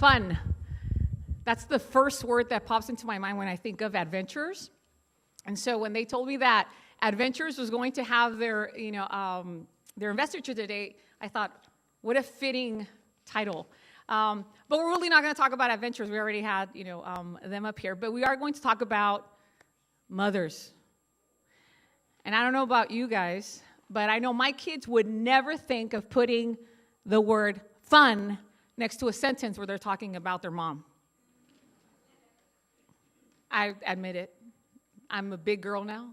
Fun. That's the first word that pops into my mind when I think of adventures. And so when they told me that Adventures was going to have their investiture today, I thought, what a fitting title. But we're really not going to talk about adventures. We already had, them up here. But we are going to talk about mothers. And I don't know about you guys, but I know my kids would never think of putting the word fun next to a sentence where they're talking about their mom. I admit it. I'm a big girl now,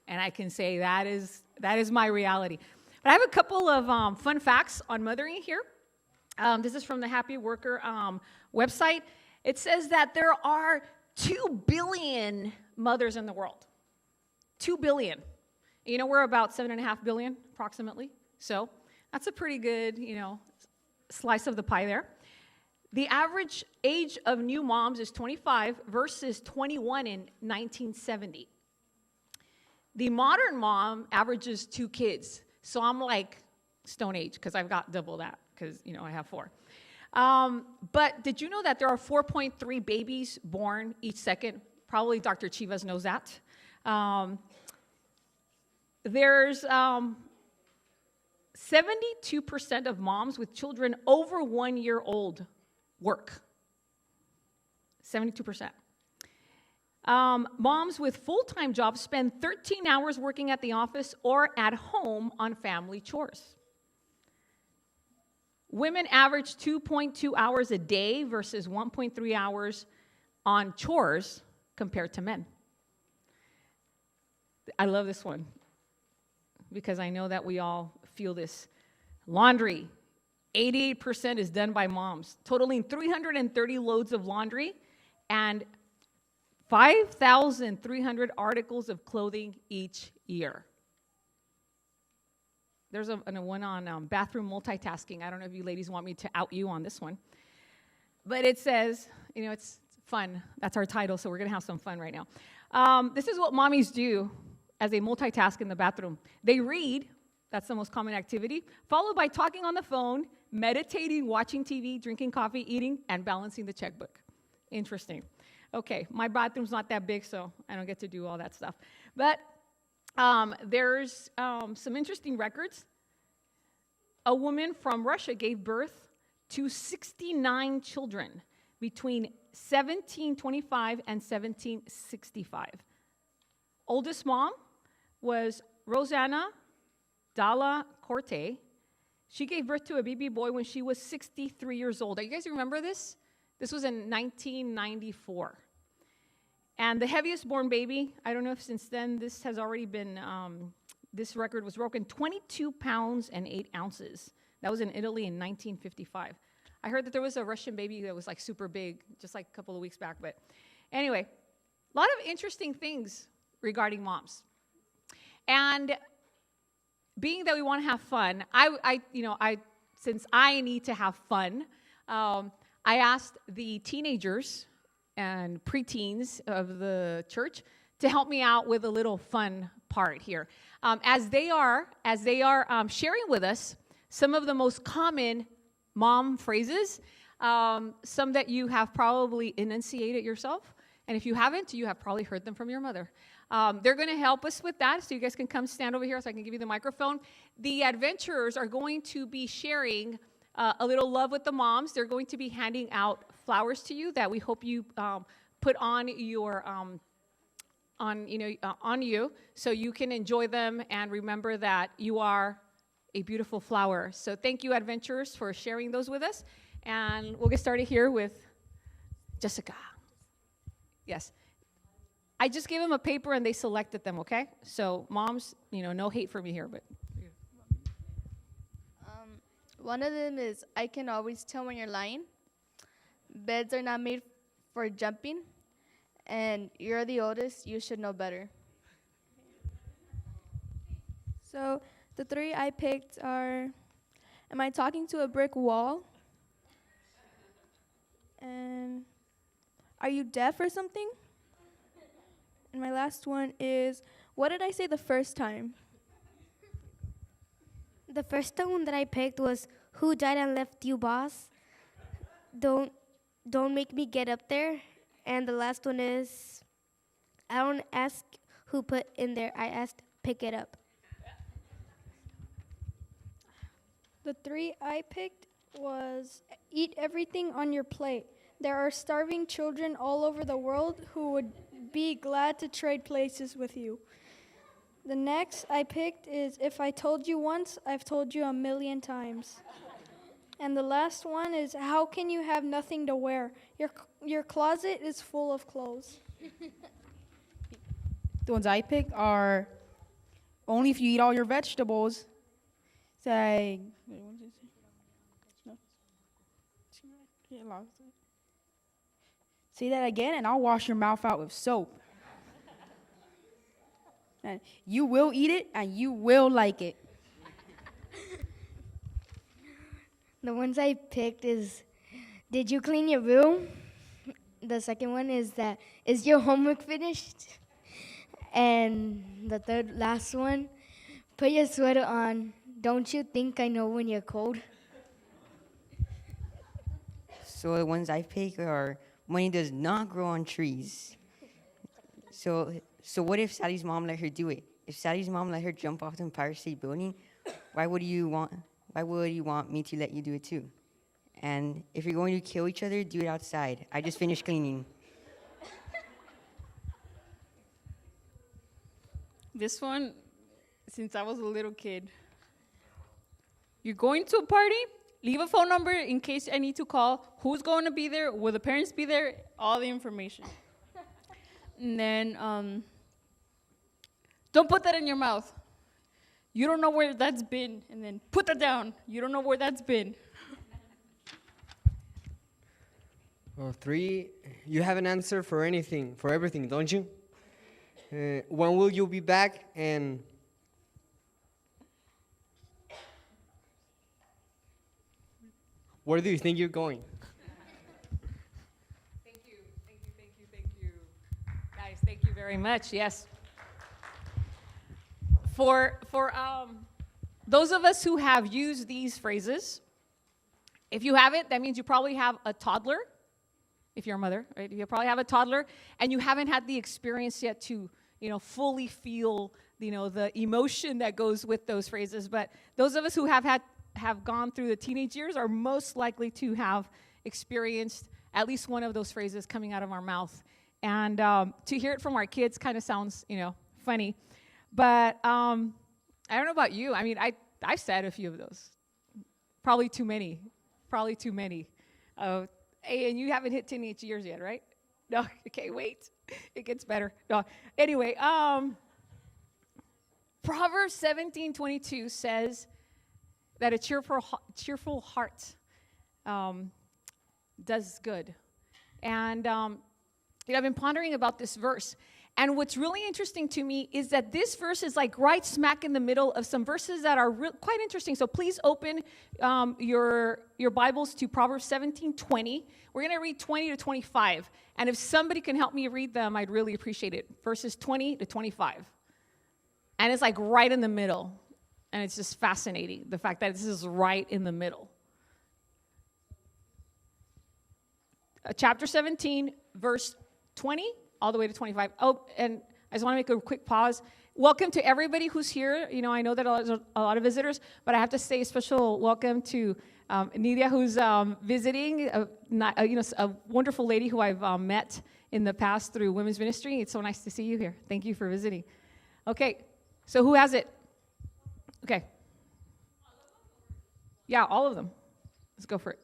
and I can say that is my reality. But I have a couple of fun facts on mothering here. This is from the Happy Worker website. It says that there are 2 billion mothers in the world. 2 billion. We're about 7.5 billion approximately. So that's a pretty good, slice of the pie there. The average age of new moms is 25 versus 21 in 1970. The modern mom averages 2 kids. So I'm like Stone Age because I've got double that because, I have 4. But did you know that there are 4.3 babies born each second? Probably Dr. Chivas knows that. There's 72% of moms with children over 1 year old work. 72%. Moms with full-time jobs spend 13 hours working at the office or at home on family chores. Women average 2.2 hours a day versus 1.3 hours on chores compared to men. I love this one because I know that we all feel this. Laundry. 88% is done by moms, totaling 330 loads of laundry and 5,300 articles of clothing each year. There's a one on bathroom multitasking. I don't know if you ladies want me to out you on this one. But it says, it's fun. That's our title, so we're going to have some fun right now. This is what mommies do as they multitask in the bathroom. They read. That's the most common activity, followed by talking on the phone, meditating, watching TV, drinking coffee, eating, and balancing the checkbook. Interesting. Okay, my bathroom's not that big, so I don't get to do all that stuff. But there's some interesting records. A woman from Russia gave birth to 69 children between 1725 and 1765. Oldest mom was Rosanna Dalla Corte. She gave birth to a baby boy when she was 63 years old. You guys remember this? This was in 1994. And the heaviest born baby, I don't know if since then this has already been, this record was broken, 22 pounds and 8 ounces. That was in Italy in 1955. I heard that there was a Russian baby that was like super big, just like a couple of weeks back. But anyway, a lot of interesting things regarding moms. And being that we want to have fun, since I need to have fun, I asked the teenagers and preteens of the church to help me out with a little fun part here. As they are sharing with us some of the most common mom phrases, some that you have probably enunciated yourself, and if you haven't, you have probably heard them from your mother. They're going to help us with that, so you guys can come stand over here so I can give you the microphone. The adventurers are going to be sharing a little love with the moms. They're going to be handing out flowers to you that we hope you put on your on you, so you can enjoy them and remember that you are a beautiful flower. So thank you, adventurers, for sharing those with us, and we'll get started here with Jessica. Yes. I just gave them a paper and they selected them, okay? So moms, no hate for me here, but. One of them is, I can always tell when you're lying. Beds are not made for jumping. And you're the oldest, you should know better. So the 3 I picked are, am I talking to a brick wall? And are you deaf or something? And my last one is, what did I say the first time? The first one that I picked was, who died and left you, boss? Don't don't make me get up there. And the last one is, I don't ask who put in there. I asked pick it up. The three I picked was eat everything on your plate. There are starving children all over the world who would be glad to trade places with you. The next I picked is if I told you once, I've told you a million times. And the last one is how can you have nothing to wear? Your closet is full of clothes. The ones I picked are only if you eat all your vegetables. Say, say that again, and I'll wash your mouth out with soap. And you will eat it, and you will like it. The ones I picked is, did you clean your room? The second one is that, is your homework finished? And the third, last one, put your sweater on. Don't you think I know when you're cold? So the ones I pick are money does not grow on trees. So what if Sally's mom let her do it? If Sally's mom let her jump off the Empire State Building, why would you want me to let you do it too? And if you're going to kill each other, do it outside. I just finished cleaning. This one, since I was a little kid. You're going to a party, leave a phone number in case I need to call. Who's going to be there? Will the parents be there? All the information. And then, don't put that in your mouth. You don't know where that's been. And then put that down. You don't know where that's been. Well, 3, you have an answer for anything, for everything, don't you? When will you be back? And where do you think you're going? Thank you. Guys, thank you very much. Yes. For those of us who have used these phrases, if you haven't, that means you probably have a toddler. If you're a mother, right? You probably have a toddler, and you haven't had the experience yet to, fully feel, the emotion that goes with those phrases. But those of us who have gone through the teenage years are most likely to have experienced at least one of those phrases coming out of our mouth. And to hear it from our kids kind of sounds, funny. But I don't know about you. I mean, I've said a few of those. Probably too many. Hey, and you haven't hit teenage years yet, right? No, okay, wait. It gets better. No. Anyway, Proverbs 17:22 says that a cheerful heart does good. And I've been pondering about this verse. And what's really interesting to me is that this verse is like right smack in the middle of some verses that are quite interesting. So please open your Bibles to Proverbs 17:20. We're going to read 20 to 25. And if somebody can help me read them, I'd really appreciate it. Verses 20 to 25. And it's like right in the middle. And it's just fascinating, the fact that this is right in the middle. Chapter 17, verse 20. All the way to 25. Oh, and I just want to make a quick pause. Welcome to everybody who's here. I know that a lot of visitors, but I have to say a special welcome to Nidia, who's visiting, a wonderful lady who I've met in the past through women's ministry. It's so nice to see you here. Thank you for visiting. Okay, so who has it? Okay. Yeah, all of them. Let's go for it.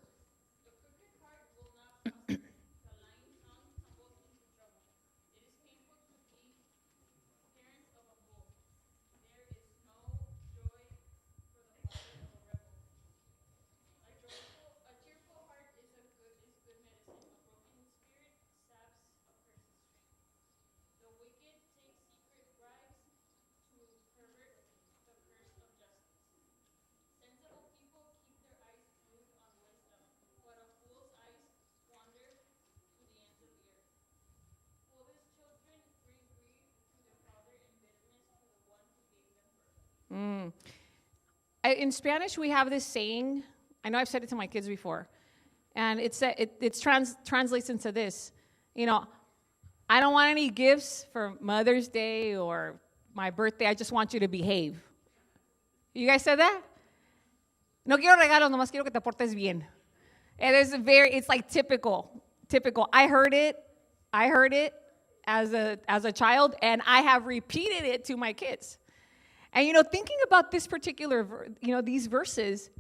In Spanish, we have this saying. I know I've said it to my kids before. And translates into this, I don't want any gifts for Mother's Day or my birthday. I just want you to behave. You guys said that? No quiero regalos, nomás quiero que te portes bien. And it's like typical. I heard it as a child, and I have repeated it to my kids. And, thinking about this particular, these verses,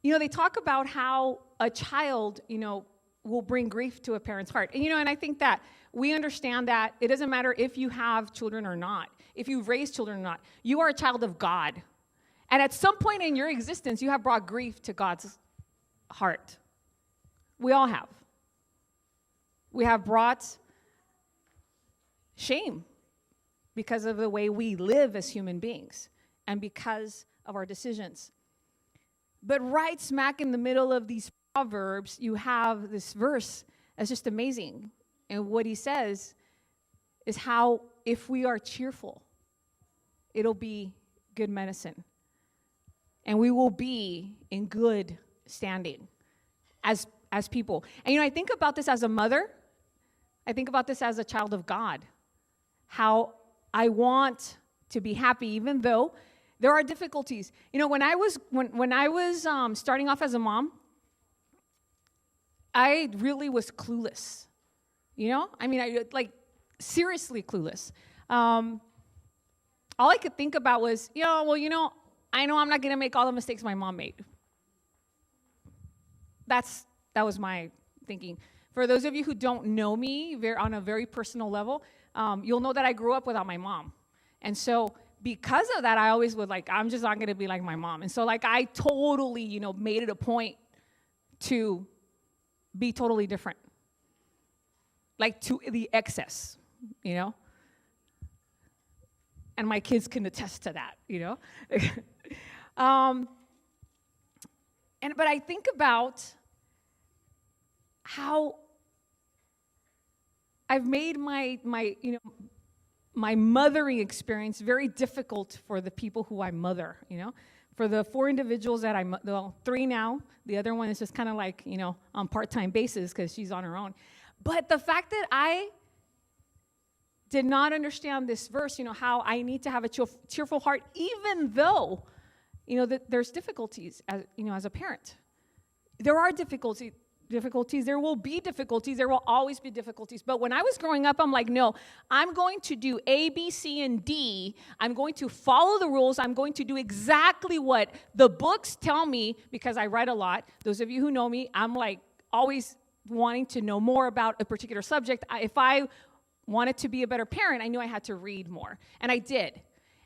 they talk about how a child, will bring grief to a parent's heart. And, and I think that we understand that it doesn't matter if you have children or not, if you've raised children or not, you are a child of God. And at some point in your existence, you have brought grief to God's heart. We all have. We have brought shame because of the way we live as human beings and because of our decisions. But right smack in the middle of these Proverbs, you have this verse that's just amazing. And what he says is how if we are cheerful, it'll be good medicine. And we will be in good standing as people. And I think about this as a mother. I think about this as a child of God. How I want to be happy, even though there are difficulties. When I was starting off as a mom, I really was clueless. I seriously clueless. All I could think about was, I know I'm not going to make all the mistakes my mom made. That was my thinking. For those of you who don't know me on a very personal level, you'll know that I grew up without my mom. And so because of that, I always would I'm just not going to be like my mom. And so I totally, made it a point to be totally different. To the excess, And my kids can attest to that, But I think about how I've made my mothering experience very difficult for the people who I mother, For the 4 individuals that well, 3 now. The other one is just kind of on part-time basis because she's on her own. But the fact that I did not understand this verse, how I need to have a cheerful heart, even though, that there's difficulties, as a parent. There are difficulties. There will be difficulties. There will always be difficulties. But when I was growing up, I'm like, no, I'm going to do A, B, C, and D. I'm going to follow the rules. I'm going to do exactly what the books tell me because I read a lot. Those of you who know me, I'm always wanting to know more about a particular subject. If I wanted to be a better parent, I knew I had to read more. And I did.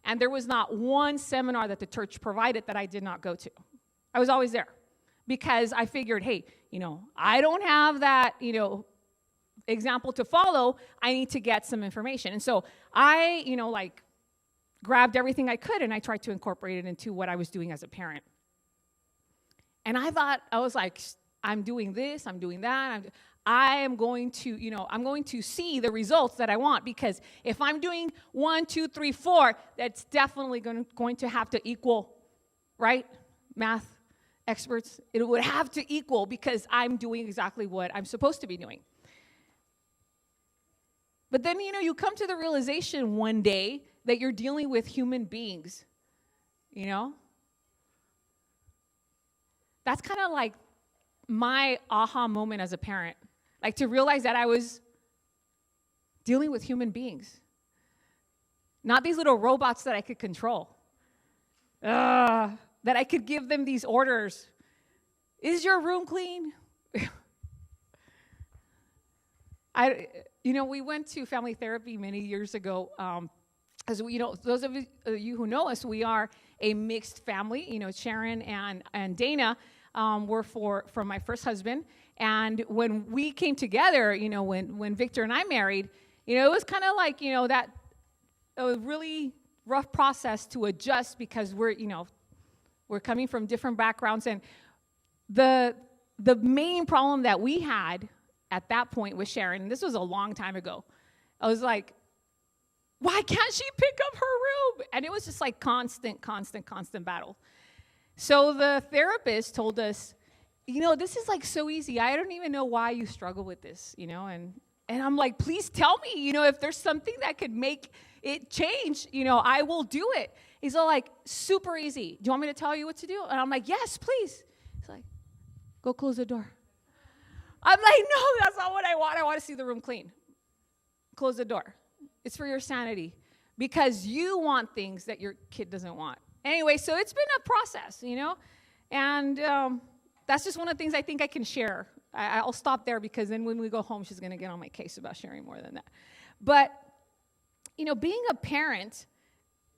And there was not one seminar that the church provided that I did not go to. I was always there because I figured, hey, I don't have that, example to follow. I need to get some information. And so I, grabbed everything I could and I tried to incorporate it into what I was doing as a parent. And I was like, I'm doing this, I'm doing that. I am going to, I'm going to see the results that I want because if I'm doing 1, 2, 3, 4, that's definitely going to have to equal, right? Math experts, it would have to equal because I'm doing exactly what I'm supposed to be doing. But then, you come to the realization one day that you're dealing with human beings, That's kind of like my aha moment as a parent, to realize that I was dealing with human beings, not these little robots that I could control, that I could give them these orders. Is your room clean? We went to family therapy many years ago. As those of you who know us, we are a mixed family. Sharon and Dana were from my first husband. And when we came together, when Victor and I married, it was kind of that a really rough process to adjust because we're coming from different backgrounds. And the main problem that we had at that point with Sharon, and this was a long time ago, I was like, why can't she pick up her room? And it was just constant battle. So the therapist told us, This is like so easy. I don't even know why you struggle with this, and I'm like, please tell me, if there's something that could make it change, I will do it. He's all like, super easy. Do you want me to tell you what to do? And I'm like, yes, please. He's like, go close the door. I'm like, no, that's not what I want. I want to see the room clean. Close the door. It's for your sanity because you want things that your kid doesn't want. Anyway, so it's been a process, and that's just one of the things I think I can share. I'll stop there because then when we go home, she's going to get on my case about sharing more than that. But, being a parent,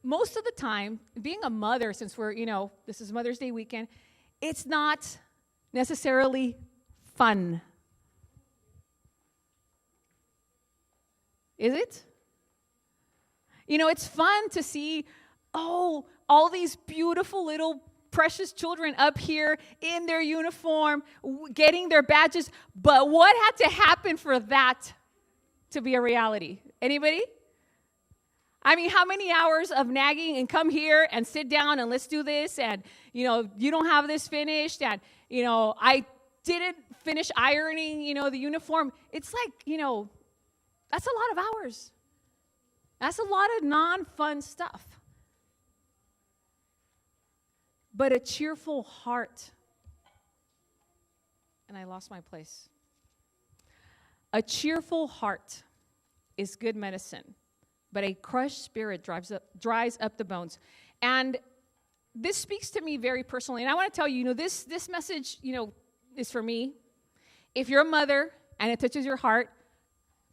most of the time, being a mother, since we're, this is Mother's Day weekend, it's not necessarily fun. Is it? It's fun to see, all these beautiful little precious children up here in their uniform, getting their badges. But what had to happen for that to be a reality? Anybody? I mean, how many hours of nagging and come here and sit down and let's do this and, you don't have this finished and, I didn't finish ironing, the uniform. It's like, that's a lot of hours. That's a lot of non-fun stuff. But a cheerful heart, and I lost my place. A cheerful heart is good medicine, but a crushed spirit dries up the bones. And this speaks to me very personally. And I want to tell you, this message, is for me. If you're a mother and it touches your heart,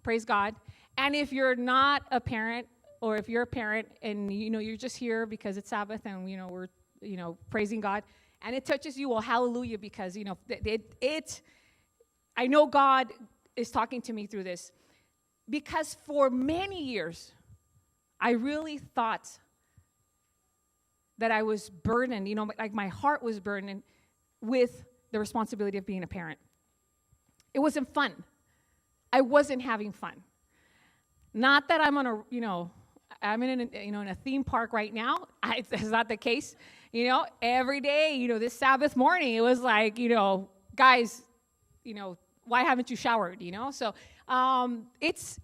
praise God. And if you're not a parent, or if you're a parent and, you're just here because it's Sabbath and, we're, praising God, and it touches you, well, hallelujah, because, I know God is talking to me through this. Because for many years, I really thought that I was burdened, like my heart was burdened with the responsibility of being a parent. It wasn't fun. I wasn't having fun. Not that I'm on I'm in a theme park right now. It's not the case. Every day, this Sabbath morning, it was like, guys, why haven't you showered? So it's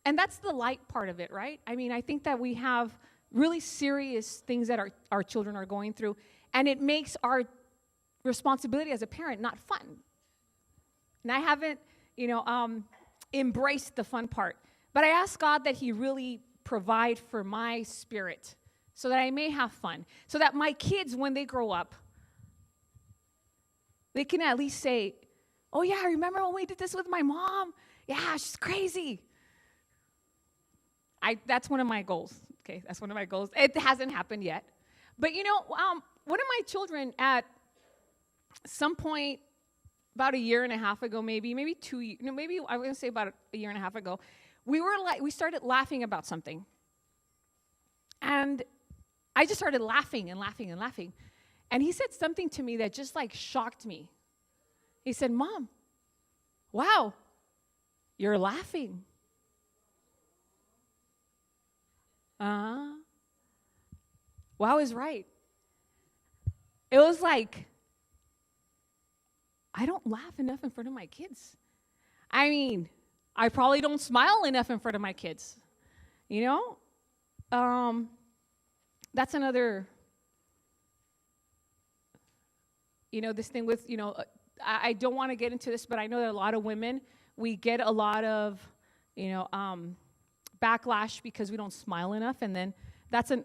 and that's the light part of it, right? I mean, I think that we have really serious things that our children are going through, and it makes our responsibility as a parent not fun. And I haven't, embraced the fun part. But I ask God that He really provide for my spirit so that I may have fun, so that my kids, when they grow up, they can at least say, oh, yeah, I remember when we did this with my mom. Yeah, she's crazy. That's one of my goals. Okay, that's one of my goals. It hasn't happened yet. But, one of my children at some point, about a year and a half ago, maybe 2 years, maybe I was going to say about a year and a half ago, we started laughing about something. And I just started laughing and laughing and laughing. And he said something to me that just like shocked me. He said, Mom, wow, you're laughing. Wow is right. It was like, I don't laugh enough in front of my kids. I mean, I probably don't smile enough in front of my kids. That's another, this thing with, I don't want to get into this, but I know that a lot of women, we get a lot of, backlash because we don't smile enough, and then that's a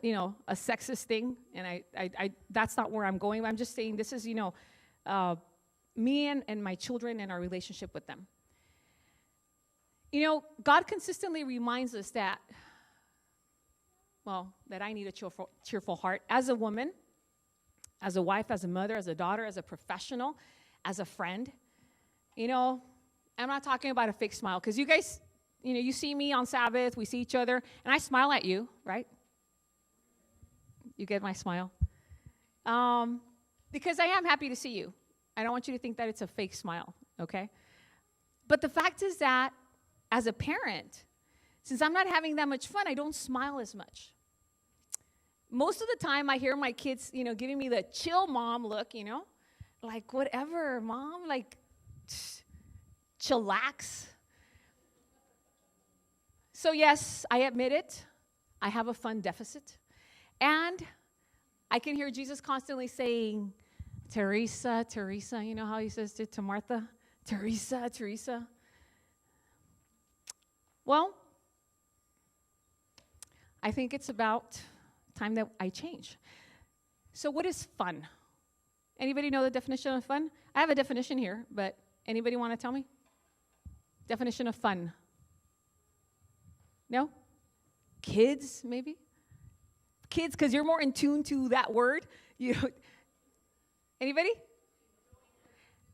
sexist thing, and I that's not where I'm going. I'm just saying this is, me and my children and our relationship with them. God consistently reminds us that I need a cheerful heart as a woman, as a wife, as a mother, as a daughter, as a professional, as a friend. I'm not talking about a fake smile, because you guys, you see me on Sabbath, we see each other, and I smile at you, right? You get my smile. Because I am happy to see you. I don't want you to think that it's a fake smile, okay? But the fact is that as a parent, since I'm not having that much fun, I don't smile as much. Most of the time, I hear my kids, giving me the chill mom look, like, whatever, Mom, like, chillax. So yes, I admit it. I have a fun deficit. And I can hear Jesus constantly saying, Teresa, Teresa, you know how he says it to Martha? Teresa, Teresa. Well, I think it's about time that I change. So what is fun? Anybody know the definition of fun? I have a definition here, but anybody want to tell me? Definition of fun. No? Kids, maybe? Kids, because you're more in tune to that word. Anybody?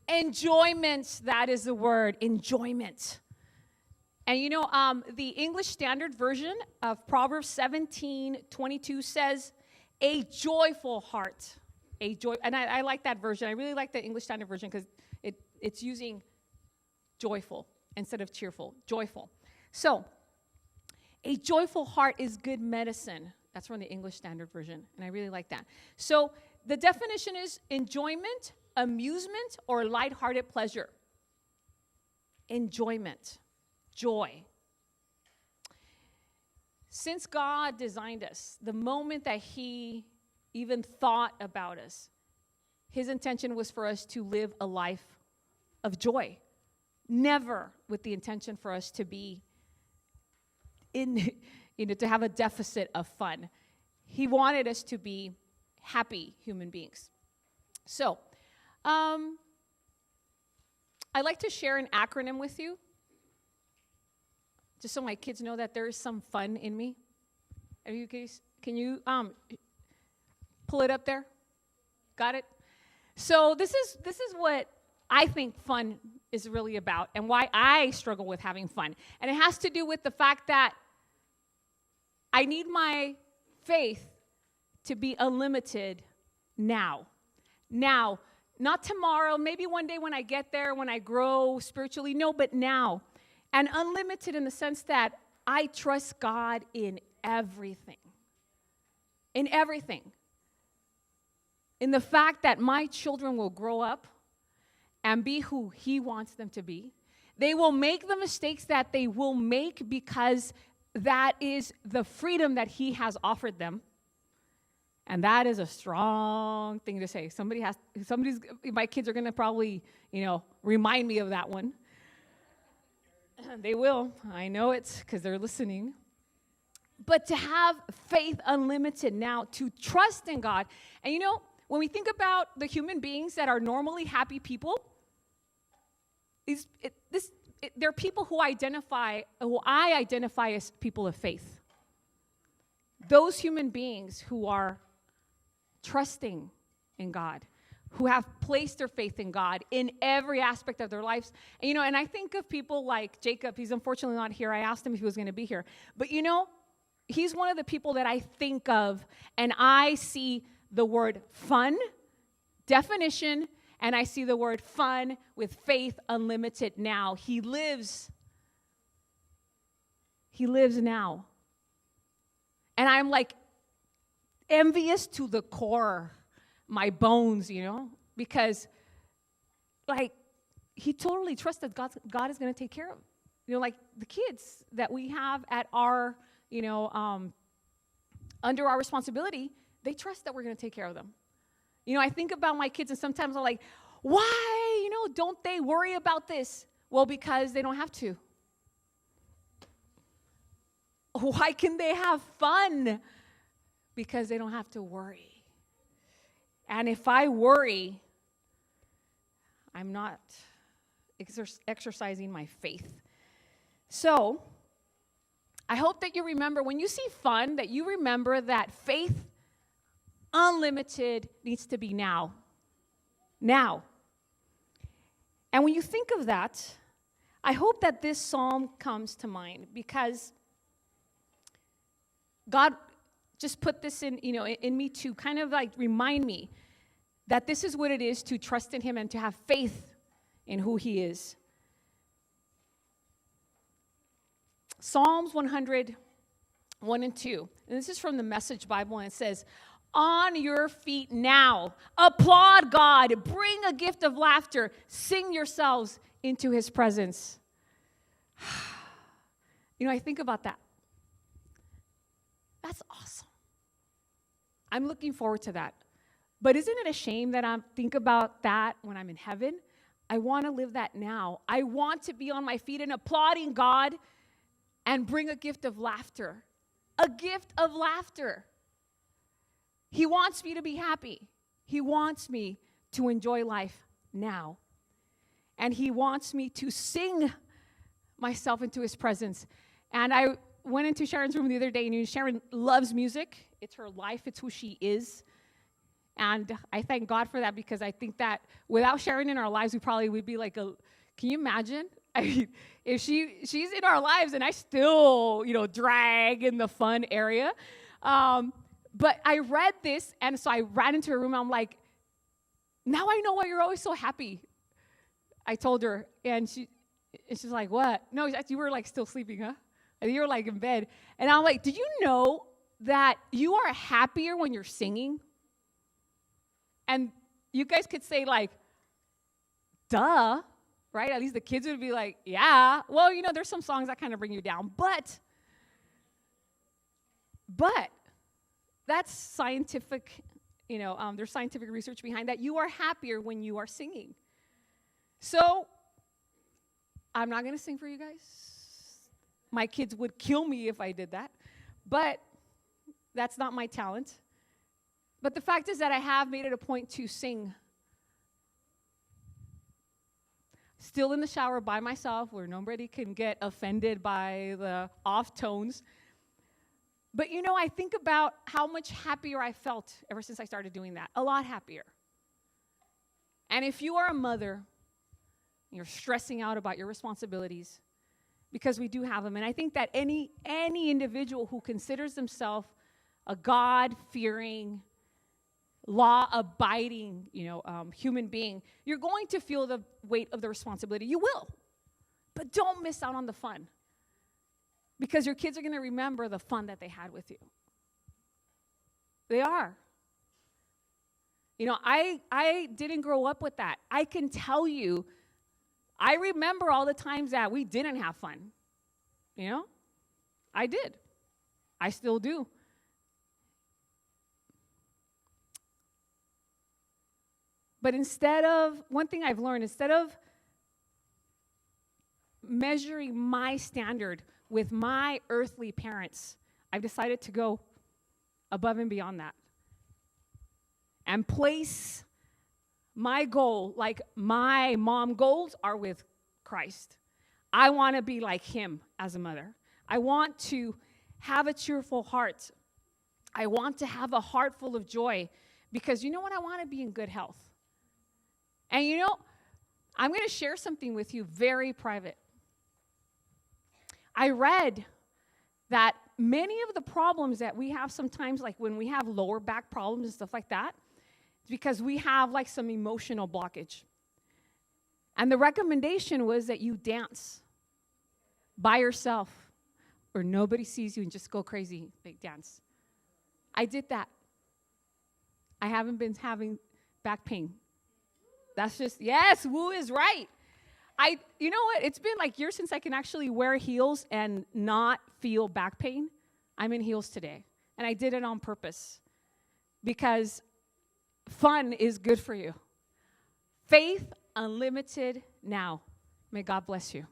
Enjoyment, that is the word, enjoyment. And you know, the English Standard Version of Proverbs 17:22 says, a joyful heart. And I like that version. I really like the English Standard Version because it's using joyful instead of cheerful. Joyful. So, a joyful heart is good medicine. That's from the English Standard Version, and I really like that. So, the definition is enjoyment, amusement, or lighthearted pleasure. Enjoyment, joy. Since God designed us, the moment that He even thought about us, His intention was for us to live a life of joy. Never with the intention for us to be to have a deficit of fun. He wanted us to be happy human beings. So, I'd like to share an acronym with you, just so my kids know that there is some fun in me. Are you guys, can you pull it up there? Got it? So this is what I think fun is really about and why I struggle with having fun. And it has to do with the fact that I need my faith to be unlimited now. Now, not tomorrow, maybe one day when I get there, when I grow spiritually. No, but now. And unlimited in the sense that I trust God in everything. In everything. In the fact that my children will grow up and be who He wants them to be. They will make the mistakes that they will make because that is the freedom that He has offered them. And that is a strong thing to say. My kids are going to probably, remind me of that one. They will. I know it because they're listening. But to have faith unlimited now, to trust in God. And when we think about the human beings that are normally happy people, they're people who I identify as people of faith. Those human beings who are trusting in God, who have placed their faith in God in every aspect of their lives. And, and I think of people like Jacob. He's unfortunately not here. I asked him if he was going to be here. But, he's one of the people that I think of, and I see the word fun, definition, and I see the word fun with faith unlimited now. He lives now. And I'm like envious to the core, my bones, because he totally trusts that God is going to take care of, like the kids that we have at our, under our responsibility, they trust that we're going to take care of them. I think about my kids and sometimes I'm like, why, don't they worry about this? Well, because they don't have to. Why can they have fun? Because they don't have to worry. And if I worry, I'm not exercising my faith. So, I hope that you remember, when you see fun, that you remember that faith unlimited needs to be now. Now. And when you think of that, I hope that this psalm comes to mind because God just put this in me to kind of remind me that this is what it is to trust in Him and to have faith in who He is. Psalms 100, 1 and 2. And this is from the Message Bible, and it says, on your feet now. Applaud God. Bring a gift of laughter. Sing yourselves into his presence. You know, I think about that. That's awesome. I'm looking forward to that. But isn't it a shame that I think about that when I'm in heaven? I want to live that now. I want to be on my feet and applauding God and bring a gift of laughter. A gift of laughter. He wants me to be happy. He wants me to enjoy life now. And he wants me to sing myself into his presence. And I went into Sharon's room the other day, and Sharon loves music. It's her life. It's who she is. And I thank God for that, because I think that without Sharon in our lives, we probably would be like can you imagine? I mean, if she's in our lives and I still, drag in the fun area. But I read this, and so I ran into her room, and I'm like, now I know why you're always so happy. I told her, and she's like, what? No, you were like still sleeping, huh? And you were like in bed. And I'm like, did you know that you are happier when you're singing? And you guys could say like, duh, right? At least the kids would be like, yeah. Well, there's some songs that kind of bring you down. But that's scientific, there's scientific research behind that. You are happier when you are singing. So I'm not going to sing for you guys. My kids would kill me if I did that. But that's not my talent. But the fact is that I have made it a point to sing. Still in the shower by myself, where nobody can get offended by the off tones. But I think about how much happier I felt ever since I started doing that. A lot happier. And if you are a mother, you're stressing out about your responsibilities, because we do have them. And I think that any individual who considers themselves a God-fearing, law-abiding, human being, you're going to feel the weight of the responsibility. You will. But don't miss out on the fun, because your kids are going to remember the fun that they had with you. They are. I didn't grow up with that. I can tell you, I remember all the times that we didn't have fun. I did. I still do. But one thing I've learned, instead of measuring my standard with my earthly parents, I've decided to go above and beyond that and place my goal, like my mom goals, are with Christ. I want to be like him as a mother. I want to have a cheerful heart. I want to have a heart full of joy, because you know what? I want to be in good health. And I'm going to share something with you very private. I read that many of the problems that we have sometimes, like when we have lower back problems and stuff like that, it's because we have like some emotional blockage. And the recommendation was that you dance by yourself, or nobody sees you, and just go crazy, big dance. I did that. I haven't been having back pain. That's just, yes, Woo is right. You know what? It's been like years since I can actually wear heels and not feel back pain. I'm in heels today. And I did it on purpose, because fun is good for you. Faith unlimited now. May God bless you.